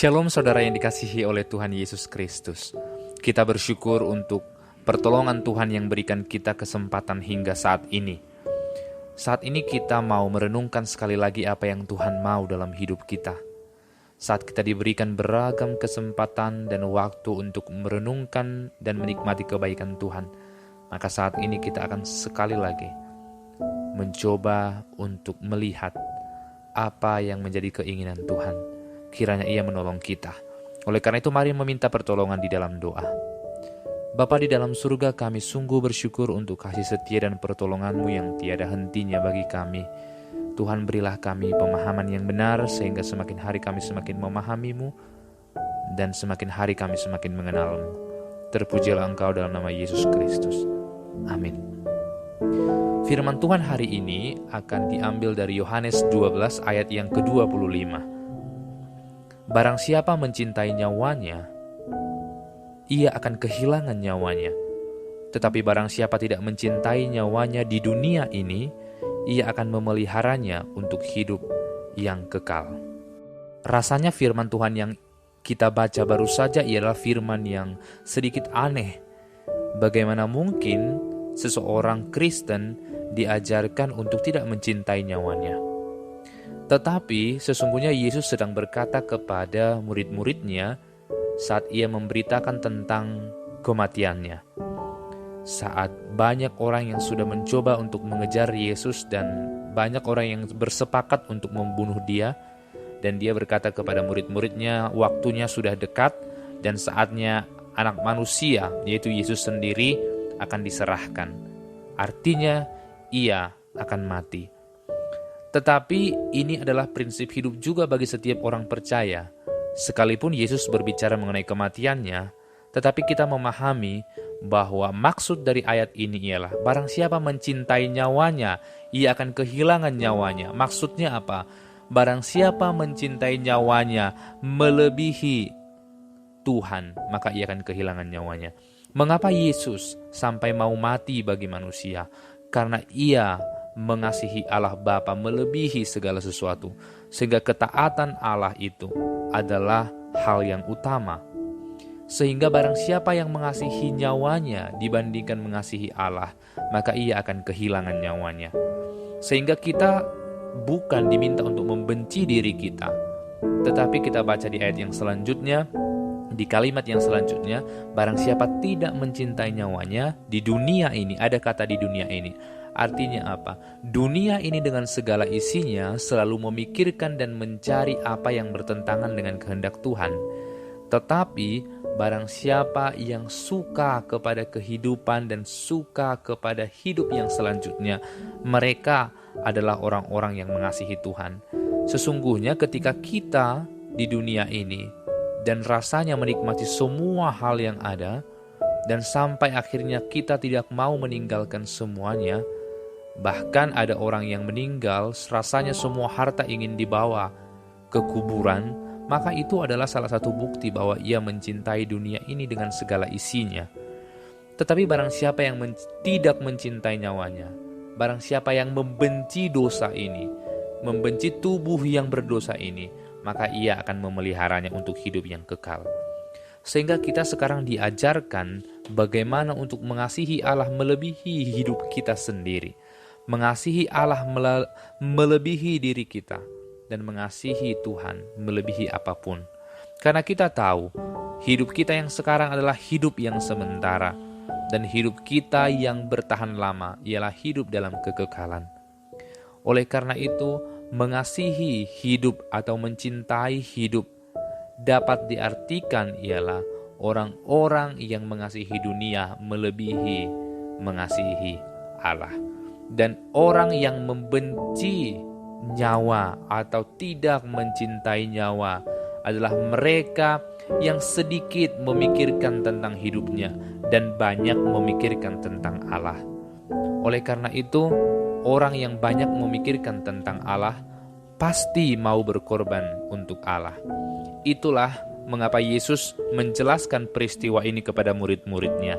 Shalom saudara yang dikasihi oleh Tuhan Yesus Kristus. Kita bersyukur untuk pertolongan Tuhan yang berikan kita kesempatan hingga saat ini. Saat ini kita mau merenungkan sekali lagi apa yang Tuhan mau dalam hidup kita. Saat kita diberikan beragam kesempatan dan waktu untuk merenungkan dan menikmati kebaikan Tuhan, maka saat ini kita akan sekali lagi mencoba untuk melihat apa yang menjadi keinginan Tuhan. Kiranya Ia menolong kita. Oleh karena itu mari meminta pertolongan di dalam doa. Bapa di dalam surga, kami sungguh bersyukur untuk kasih setia dan pertolongan-Mu yang tiada hentinya bagi kami. Tuhan, berilah kami pemahaman yang benar sehingga semakin hari kami semakin memahami-Mu dan semakin hari kami semakin mengenal-Mu. Terpujilah Engkau dalam nama Yesus Kristus. Amin. Firman Tuhan hari ini akan diambil dari Yohanes 12 ayat yang ke-25. Barang siapa mencintai nyawanya, ia akan kehilangan nyawanya. Tetapi barang siapa tidak mencintai nyawanya di dunia ini, ia akan memeliharanya untuk hidup yang kekal. Rasanya firman Tuhan yang kita baca baru saja ialah firman yang sedikit aneh. Bagaimana mungkin seseorang Kristen diajarkan untuk tidak mencintai nyawanya? Tetapi sesungguhnya Yesus sedang berkata kepada murid-muridnya saat Ia memberitakan tentang kematiannya. Saat banyak orang yang sudah mencoba untuk mengejar Yesus dan banyak orang yang bersepakat untuk membunuh Dia, dan Dia berkata kepada murid-muridnya, waktunya sudah dekat dan saatnya anak manusia, yaitu Yesus sendiri, akan diserahkan. Artinya Ia akan mati. Tetapi ini adalah prinsip hidup juga bagi setiap orang percaya. Sekalipun Yesus berbicara mengenai kematiannya, tetapi kita memahami bahwa maksud dari ayat ini ialah barang siapa mencintai nyawanya, ia akan kehilangan nyawanya. Maksudnya apa? Barang siapa mencintai nyawanya melebihi Tuhan, maka ia akan kehilangan nyawanya. Mengapa Yesus sampai mau mati bagi manusia? Karena Ia mengasihi Allah Bapa melebihi segala sesuatu, sehingga ketaatan Allah itu adalah hal yang utama. Sehingga barang siapa yang mengasihi nyawanya dibandingkan mengasihi Allah, maka ia akan kehilangan nyawanya. Sehingga kita bukan diminta untuk membenci diri kita, tetapi kita baca di ayat yang selanjutnya, di kalimat yang selanjutnya, barang siapa tidak mencintai nyawanya di dunia ini, ada kata di dunia ini. Artinya apa? Dunia ini dengan segala isinya selalu memikirkan dan mencari apa yang bertentangan dengan kehendak Tuhan. Tetapi barang siapa yang suka kepada kehidupan dan suka kepada hidup yang selanjutnya, mereka adalah orang-orang yang mengasihi Tuhan. Sesungguhnya ketika kita di dunia ini dan rasanya menikmati semua hal yang ada, dan sampai akhirnya kita tidak mau meninggalkan semuanya, bahkan ada orang yang meninggal, rasanya semua harta ingin dibawa ke kuburan, maka itu adalah salah satu bukti bahwa ia mencintai dunia ini dengan segala isinya. Tetapi barang siapa yang tidak mencintai nyawanya, barang siapa yang membenci dosa ini, membenci tubuh yang berdosa ini, maka ia akan memeliharanya untuk hidup yang kekal. Sehingga kita sekarang diajarkan bagaimana untuk mengasihi Allah melebihi hidup kita sendiri, mengasihi Allah melebihi diri kita, dan mengasihi Tuhan melebihi apapun. Karena kita tahu hidup kita yang sekarang adalah hidup yang sementara, dan hidup kita yang bertahan lama ialah hidup dalam kekekalan. Oleh karena itu, mengasihi hidup atau mencintai hidup dapat diartikan ialah orang-orang yang mengasihi dunia melebihi mengasihi Allah. Dan orang yang membenci nyawa atau tidak mencintai nyawa adalah mereka yang sedikit memikirkan tentang hidupnya dan banyak memikirkan tentang Allah. Oleh karena itu, orang yang banyak memikirkan tentang Allah pasti mau berkorban untuk Allah. Itulah mengapa Yesus menjelaskan peristiwa ini kepada murid-muridnya,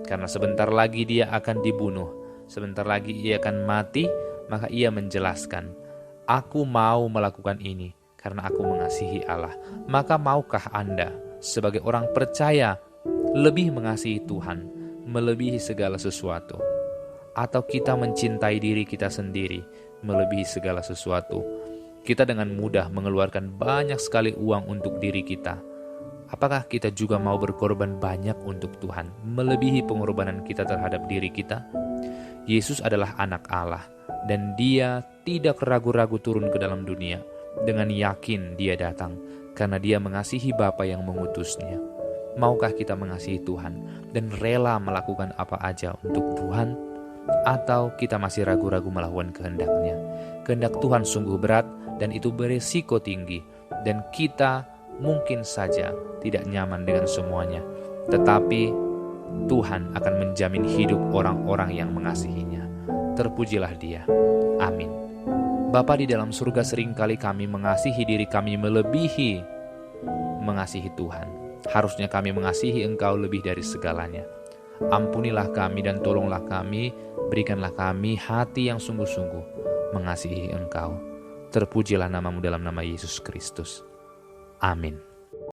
karena sebentar lagi Dia akan dibunuh, sebentar lagi Ia akan mati. Maka Ia menjelaskan, aku mau melakukan ini karena aku mengasihi Allah. Maka maukah Anda sebagai orang percaya lebih mengasihi Tuhan, melebihi segala sesuatu? Atau kita mencintai diri kita sendiri, melebihi segala sesuatu? Kita dengan mudah mengeluarkan banyak sekali uang untuk diri kita. Apakah kita juga mau berkorban banyak untuk Tuhan, melebihi pengorbanan kita terhadap diri kita? Yesus adalah anak Allah, dan Dia tidak ragu-ragu turun ke dalam dunia. Dengan yakin Dia datang, karena Dia mengasihi Bapa yang mengutusnya. Maukah kita mengasihi Tuhan dan rela melakukan apa aja untuk Tuhan? Atau kita masih ragu-ragu melakukan kehendak-Nya? Kehendak Tuhan sungguh berat dan itu beresiko tinggi, dan kita mungkin saja tidak nyaman dengan semuanya. Tetapi Tuhan akan menjamin hidup orang-orang yang mengasihinya. Terpujilah Dia. Amin. Bapa di dalam surga, seringkali kami mengasihi diri kami melebihi mengasihi Tuhan. Harusnya kami mengasihi Engkau lebih dari segalanya. Ampunilah kami dan tolonglah kami, berikanlah kami hati yang sungguh-sungguh mengasihi Engkau. Terpujilah nama-Mu dalam nama Yesus Kristus. Amin.